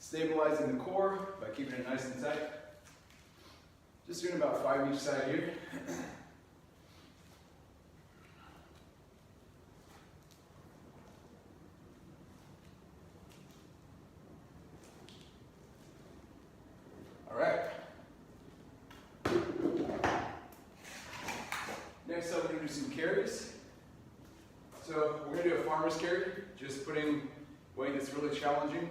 Stabilizing the core by keeping it nice and tight. Just doing about 5 each side here. All right. Next up, we're going to do some carries. So we're going to do a farmer's carry, just putting weight that's really challenging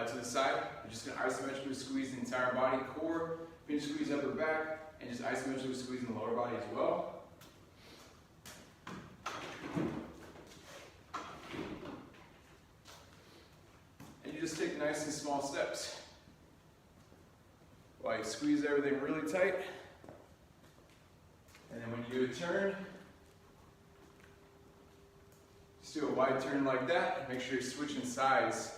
to the side. We're just going to isometrically squeeze the entire body, core, pinch squeeze upper back, and just isometrically squeeze in the lower body as well. And you just take nice and small steps while you squeeze everything really tight. And then when you do a turn, just do a wide turn like that. Make sure you're switching sides,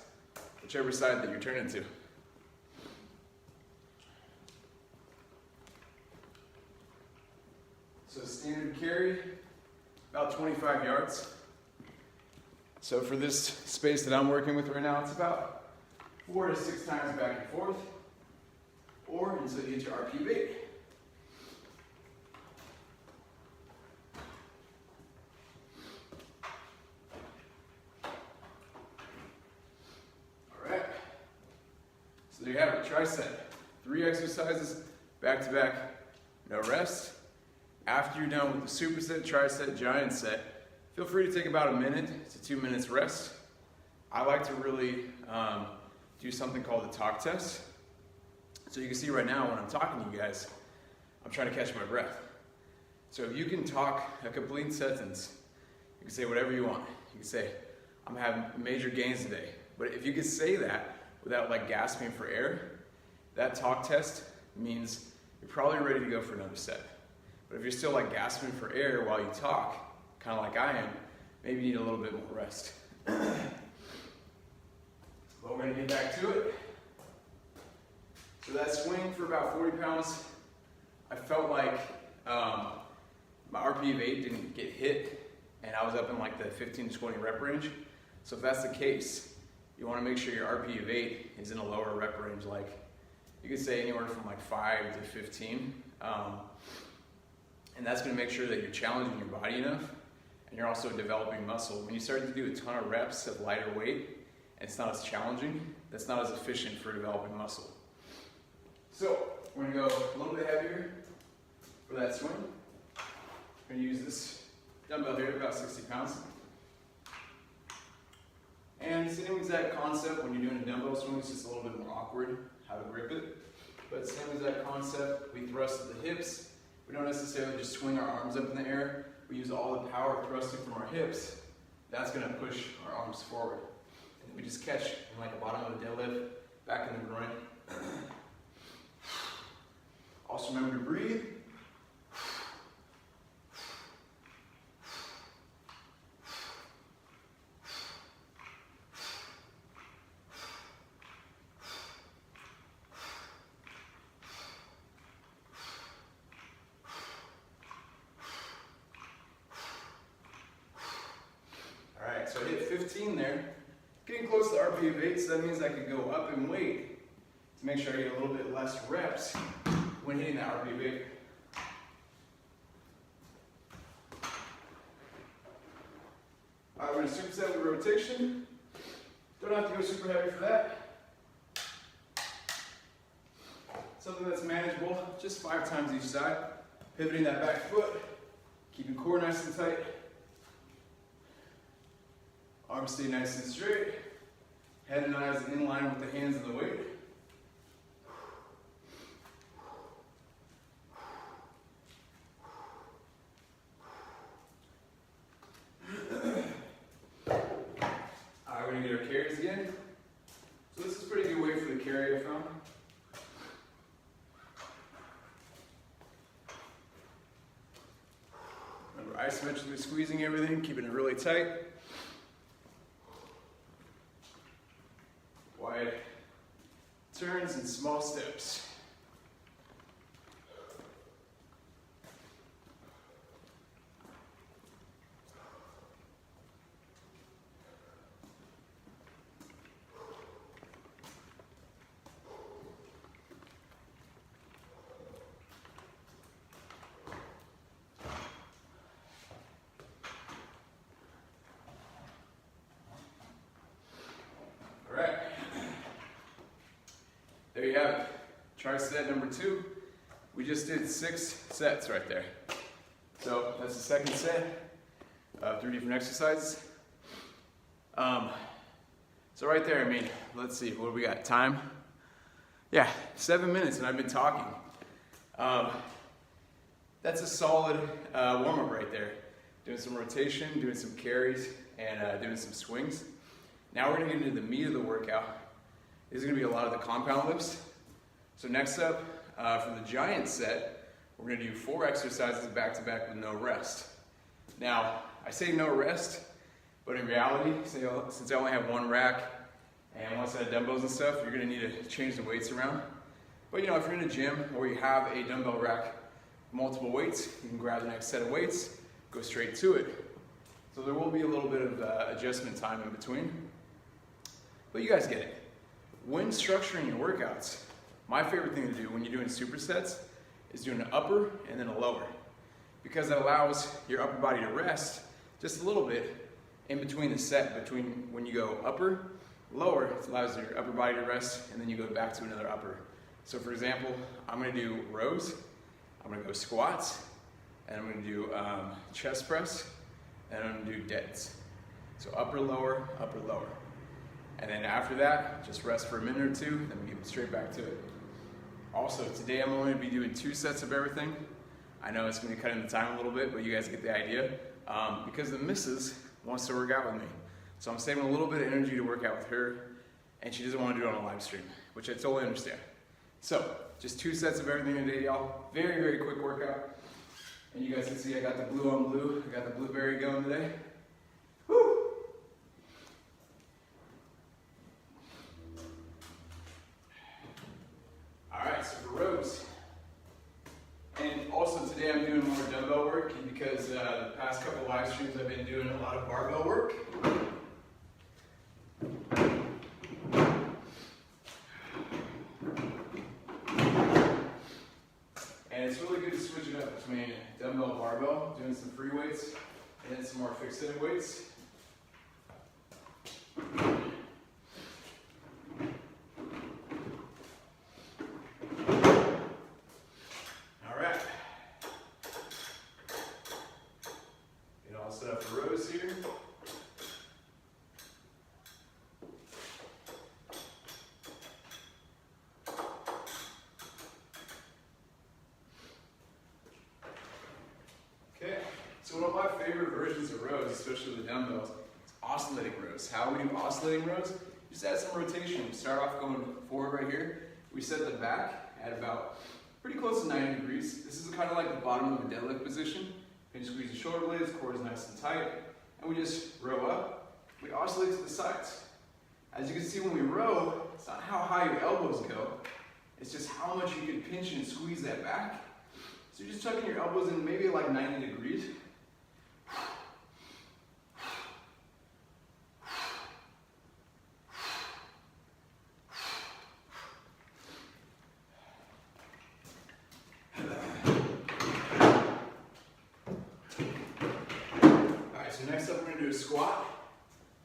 whichever side that you're turning to. So standard carry, about 25 yards. So for this space that I'm working with right now, it's about 4 to 6 times back and forth, or until you get your RP weight. So there you have it, tricep. 3 exercises, back to back, no rest. After you're done with the superset, tricep, giant set, feel free to take about 1 minute to 2 minutes rest. I like to really do something called the talk test. So you can see right now when I'm talking to you guys, I'm trying to catch my breath. So if you can talk a complete sentence, you can say whatever you want. You can say, I'm having major gains today. But if you can say that without like gasping for air, that talk test means you're probably ready to go for another set. But if you're still like gasping for air while you talk, kind of like I am, maybe you need a little bit more rest. But we're gonna get back to it. So that swing for about 40 pounds, I felt like my RP of 8 didn't get hit, and I was up in like the 15 to 20 rep range. So if that's the case, you want to make sure your RP of 8 is in a lower rep range, like you could say anywhere from like 5 to 15. And that's going to make sure that you're challenging your body enough, and you're also developing muscle. When you start to do a ton of reps of lighter weight, and it's not as challenging, that's not as efficient for developing muscle. So we're going to go a little bit heavier for that swing. We're going to use this dumbbell here, about 60 pounds. And same exact concept when you're doing a dumbbell swing, it's just a little bit more awkward how to grip it. But same exact concept, we thrust at the hips. We don't necessarily just swing our arms up in the air. We use all the power thrusting from our hips. That's going to push our arms forward. And we just catch in like the bottom of the deadlift, back in the groin. Also remember to breathe. So I hit 15 there, getting close to RP of 8, so that means I could go up in weight to make sure I get a little bit less reps when hitting that RP of 8. Alright, we're going to superset with rotation. Don't have to go super heavy for that. Something that's manageable, just 5 times each side. Pivoting that back foot, keeping core nice and tight. Arms stay nice and straight. Head and eyes in line with the hands and the weight. Alright, we're going to get our carries again. So this is a pretty good weight for the carry I found. Remember, isometrically squeezing everything, keeping it really tight. Wide turns and small steps. you have it. Tricep number 2. We just did 6 sets right there. So that's the second set of 3 different exercises. So right there, I mean, let's see, what do we got? Time? Yeah, 7 minutes, and I've been talking. That's a solid warm-up right there. Doing some rotation, doing some carries, and doing some swings. Now we're gonna get into the meat of the workout. This is gonna be a lot of the compound lifts. So next up, for the giant set, we're gonna do 4 exercises back-to-back with no rest. Now, I say no rest, but in reality, since I only have 1 rack and 1 set of dumbbells and stuff, you're gonna need to change the weights around. But you know, if you're in a gym or you have a dumbbell rack, multiple weights, you can grab the next set of weights, go straight to it. So there will be a little bit of adjustment time in between. But you guys get it. When structuring your workouts, my favorite thing to do when you're doing supersets is doing an upper and then a lower. Because that allows your upper body to rest just a little bit in between the set, between when you go upper, lower, it allows your upper body to rest, and then you go back to another upper. So for example, I'm gonna do rows, I'm gonna go squats, and I'm gonna do chest press, and I'm gonna do deads. So upper, lower, upper, lower. And then after that, just rest for a minute or 2, then we get straight back to it. Also, today I'm only gonna be doing 2 sets of everything. I know it's gonna cut in the time a little bit, but you guys get the idea. Because the missus wants to work out with me. So I'm saving a little bit of energy to work out with her, and she doesn't want to do it on a live stream, which I totally understand. So, just 2 sets of everything today, y'all. Very, very quick workout. And you guys can see I got the blue on blue. I got the blueberry going today. Woo! Alright, so for rows. And also today I'm doing more dumbbell work because the past couple live streams I've been doing a lot of barbell work. And it's really good to switch it up between dumbbell and barbell, doing some free weights and then some more fixated weights. Set up the rows here. Okay, so one of my favorite versions of rows, especially the dumbbells, is oscillating rows. How we do oscillating rows? Just add some rotation. We start off going forward right here. We set the back at about pretty close to 90 degrees. This is kind of like the bottom of a deadlift position. You can squeeze the shoulder blades, core is nice and tight, and we just row up. We oscillate to the sides. As you can see when we row, it's not how high your elbows go, it's just how much you can pinch and squeeze that back. So you're just tucking your elbows in maybe like 90 degrees. Next up, we're going to do a squat.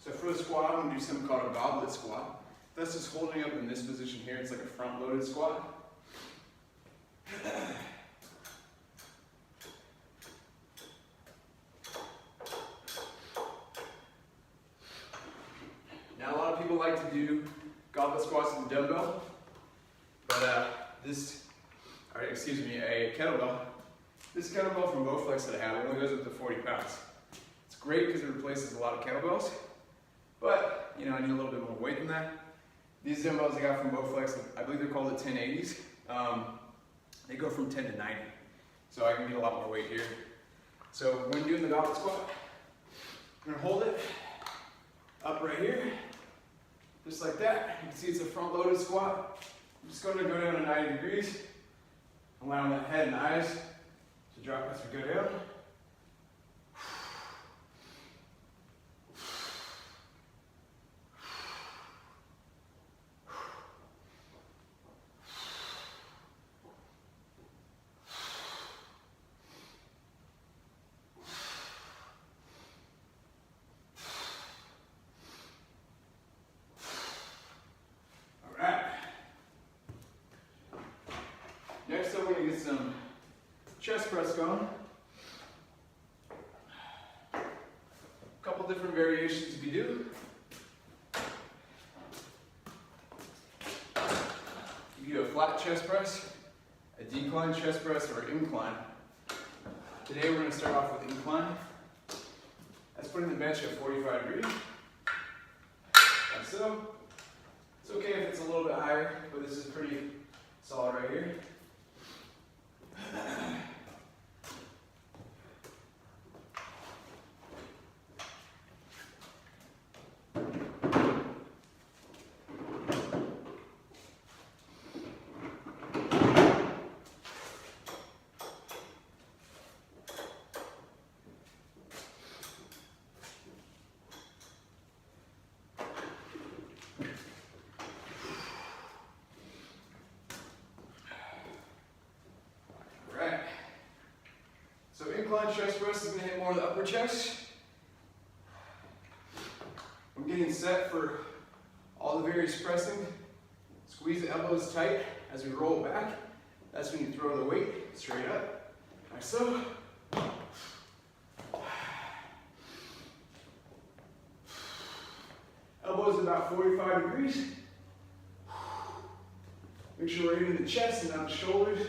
So for the squat, I'm going to do something called a goblet squat. That's just holding up in this position here. It's like a front-loaded squat. Now, a lot of people like to do goblet squats with a dumbbell, but a kettlebell. This kettlebell from Bowflex that I have only goes up to 40 pounds. Great because it replaces a lot of kettlebells, but you know, I need a little bit more weight than that. These dumbbells I got from Bowflex, I believe they're called the 1080s. They go from 10 to 90, so I can get a lot more weight here. So when doing the goblet squat, I'm gonna hold it up right here, just like that. You can see it's a front-loaded squat. I'm just going to go down to 90 degrees, allowing that head and eyes to drop as we go down. some chest press going. A couple different variations you can do. You can do a flat chest press, a decline chest press, or an incline. Today we're going to start off with incline. That's putting the bench at 45 degrees, like so. It's okay if it's a little bit higher, but this is pretty solid right here. Incline chest press is going to hit more of the upper chest. I'm getting set for all the various pressing. Squeeze the elbows tight as we roll it back. That's when you throw the weight straight up, like so. Elbows about 45 degrees. Make sure we're hitting the chest and not the shoulders.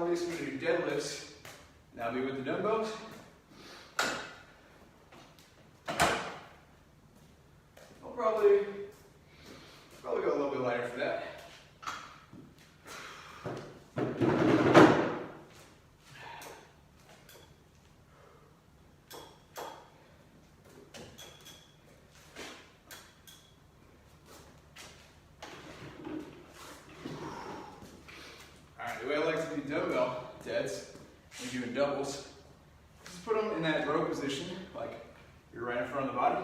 We're going to do deadlifts. Now be with the dumbbells. I'll probably go a little bit lighter for that. The way I like to do dumbbell deads when you're doing doubles, just put them in that row position, like you're right in front of the body.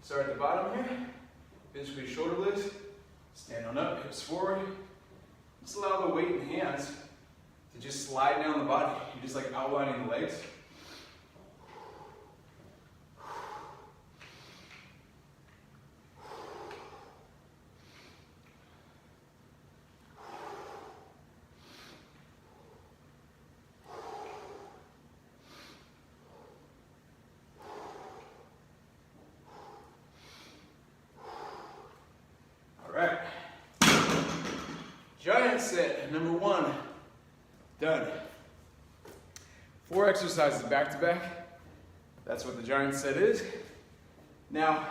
Start at the bottom here, pinch squeeze shoulder blades, stand on up, hips forward. Just allow the weight in the hands to just slide down the body. You're just like outlining the legs. Alright, giant set number 1, done. 4 exercises back to back. That's what the giant set is. Now,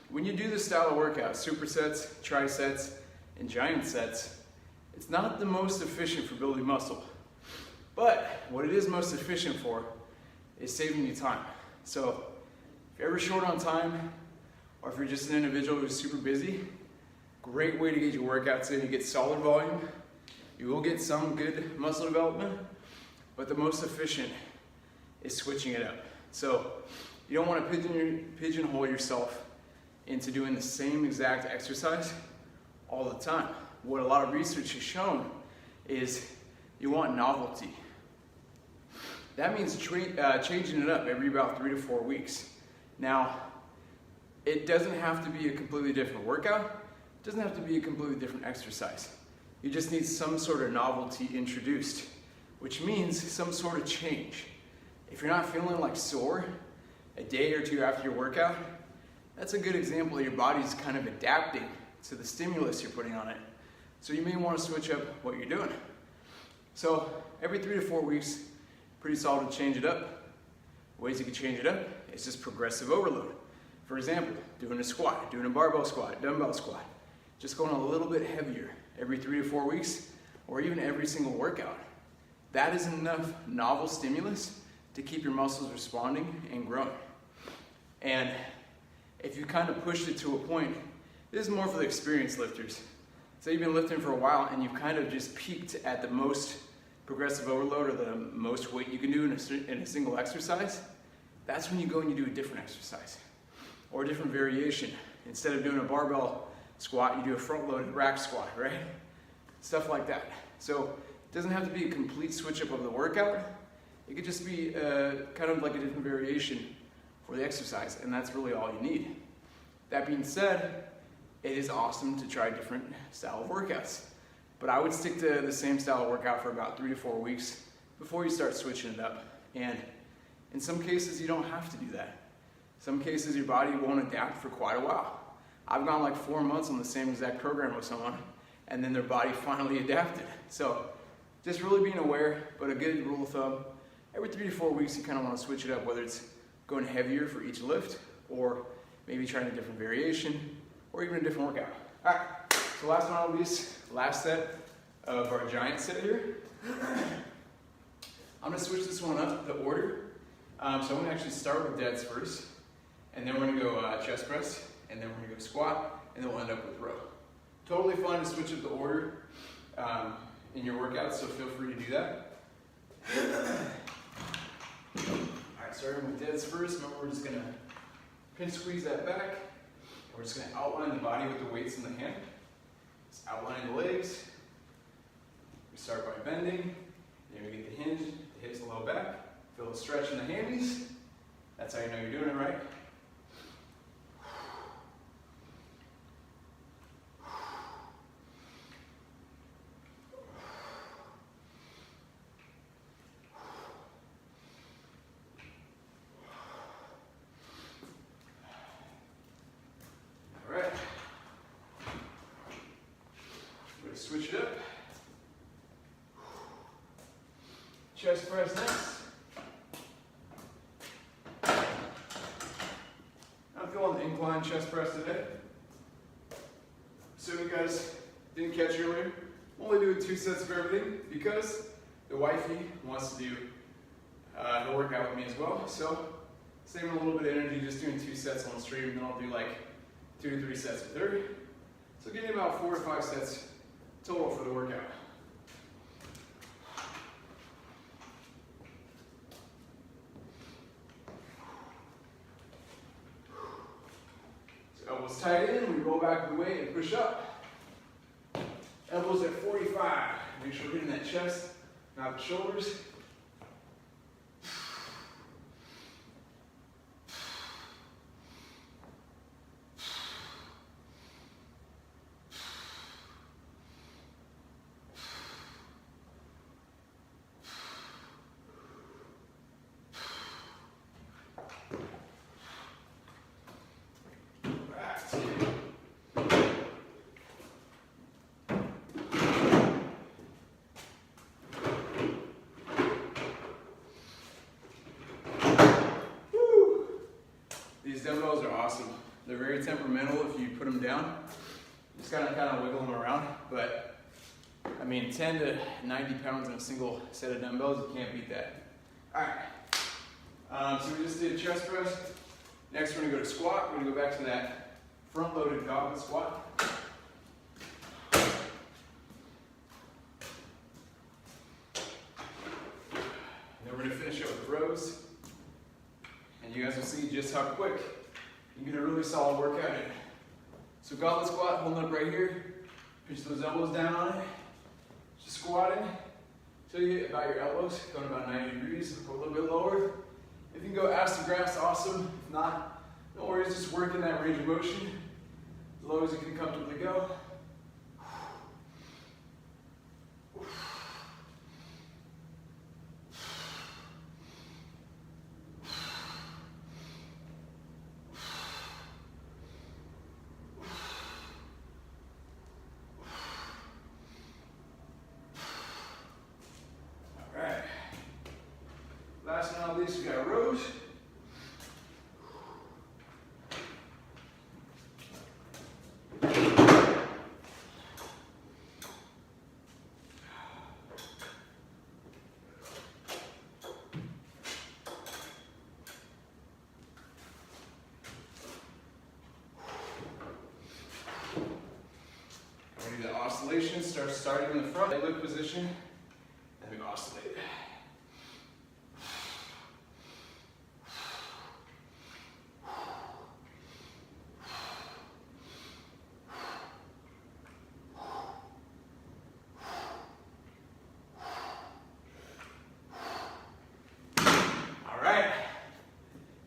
when you do this style of workout, supersets, trisets, and giant sets, it's not the most efficient for building muscle. But what it is most efficient for is saving you time. So if you're ever short on time, or if you're just an individual who's super busy, great way to get your workouts in. You get solid volume. You will get some good muscle development, but the most efficient is switching it up. So you don't want to pigeonhole yourself into doing the same exact exercise all the time. What a lot of research has shown is you want novelty. That means changing it up every about 3 to 4 weeks. Now, it doesn't have to be a completely different workout. It doesn't have to be a completely different exercise. You just need some sort of novelty introduced, which means some sort of change. If you're not feeling like sore a day or two after your workout, that's a good example of your body's kind of adapting to the stimulus you're putting on it. So you may want to switch up what you're doing. So every 3 to 4 weeks, pretty solid to change it up. Ways you can change it up is just progressive overload. For example, doing a squat, doing a barbell squat, dumbbell squat, just going a little bit heavier every 3 to 4 weeks, or even every single workout. That is enough novel stimulus to keep your muscles responding and growing. And if you kind of pushed it to a point, this is more for the experienced lifters. So you've been lifting for a while and you've kind of just peaked at the most progressive overload, or the most weight you can do in a single exercise, that's when you go and you do a different exercise or a different variation. Instead of doing a barbell squat, you do a front-loaded rack squat, right? Stuff like that. So it doesn't have to be a complete switch up of the workout. It could just be kind of like a different variation for the exercise, and that's really all you need. That being said, it is awesome to try different style of workouts. But I would stick to the same style of workout for about 3 to 4 weeks before you start switching it up. And in some cases, you don't have to do that. Some cases, your body won't adapt for quite a while. I've gone like 4 months on the same exact program with someone, and then their body finally adapted. So just really being aware, but a good rule of thumb, every 3 to 4 weeks, you kind of want to switch it up, whether it's going heavier for each lift, or maybe trying a different variation, or even a different workout. All right, so last but not least, last set of our giant set here. I'm gonna switch this one up, the order. So I'm gonna actually start with deads first, and then we're gonna go chest press, and then we're gonna go squat, and then we'll end up with row. Totally fun to switch up the order in your workouts, so feel free to do that. Alright, starting with deads first. Remember, we're just gonna pinch squeeze that back. We're just gonna outline the body with the weights in the hand. Just outline the legs. We start by bending, then we get the hinge, the hips a little back. Feel the stretch in the hammies. That's how you know you're doing it right. Alright. We're going to switch it up. Chest press next. I'm feeling the incline chest press today. So you guys didn't catch earlier, I'm only doing 2 sets of everything because the wifey wants to do her workout with me as well. So saving a little bit of energy, just doing 2 sets on the stream, and then I'll do like 2 to 3 sets with her. So getting about 4 to 5 sets total for the workout. Elbows tight in, we roll back the weight and push up. Elbows at 45. Make sure we're hitting that chest, not the shoulders. These dumbbells are awesome. They're very temperamental if you put them down. Just kind of wiggle them around. But I mean, 10 to 90 pounds in a single set of dumbbells, you can't beat that. All right. So we just did chest press. Next, we're gonna go to squat. We're gonna go back to that front-loaded goblet squat. Then we're gonna finish up with rows. And you guys will see just how quick you can get a really solid workout in. So goblet squat, holding up right here. Push those elbows down on it. Just squatting till you get about your elbows, going about 90 degrees, or a little bit lower. If you can go ass to grass, awesome. If not, no worries, just working that range of motion as low as you can comfortably go. Last but not least, we got rows. We do the oscillation, starting in the front, leg lift position. then we oscillate.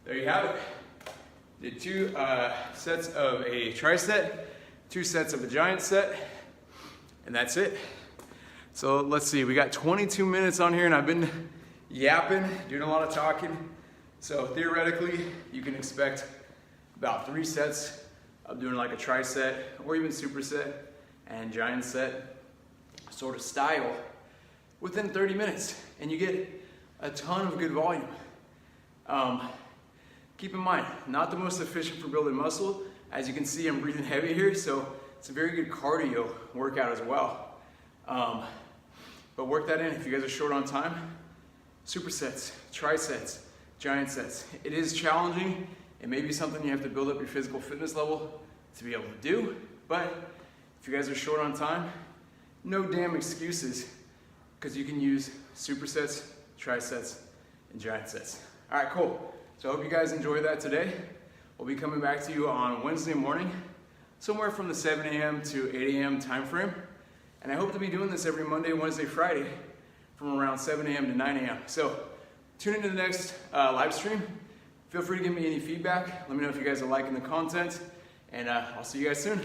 There you have it. Did 2 sets of a tricep, 2 sets of a giant set, and that's it. So let's see, we got 22 minutes on here and I've been yapping, doing a lot of talking. So theoretically, you can expect about 3 sets of doing like a tricep or even superset and giant set sort of style within 30 minutes. And you get a ton of good volume. Keep in mind, not the most efficient for building muscle. As you can see, I'm breathing heavy here, so it's a very good cardio workout as well. But work that in if you guys are short on time. Supersets, trisets, giant sets. It is challenging. It may be something you have to build up your physical fitness level to be able to do, but if you guys are short on time, no damn excuses, because you can use supersets, trisets, and giant sets. All right, cool. So I hope you guys enjoyed that today. We'll be coming back to you on Wednesday morning, somewhere from the 7 a.m. to 8 a.m. time frame. And I hope to be doing this every Monday, Wednesday, Friday from around 7 a.m. to 9 a.m. So tune into the next live stream. Feel free to give me any feedback. Let me know if you guys are liking the content. And I'll see you guys soon.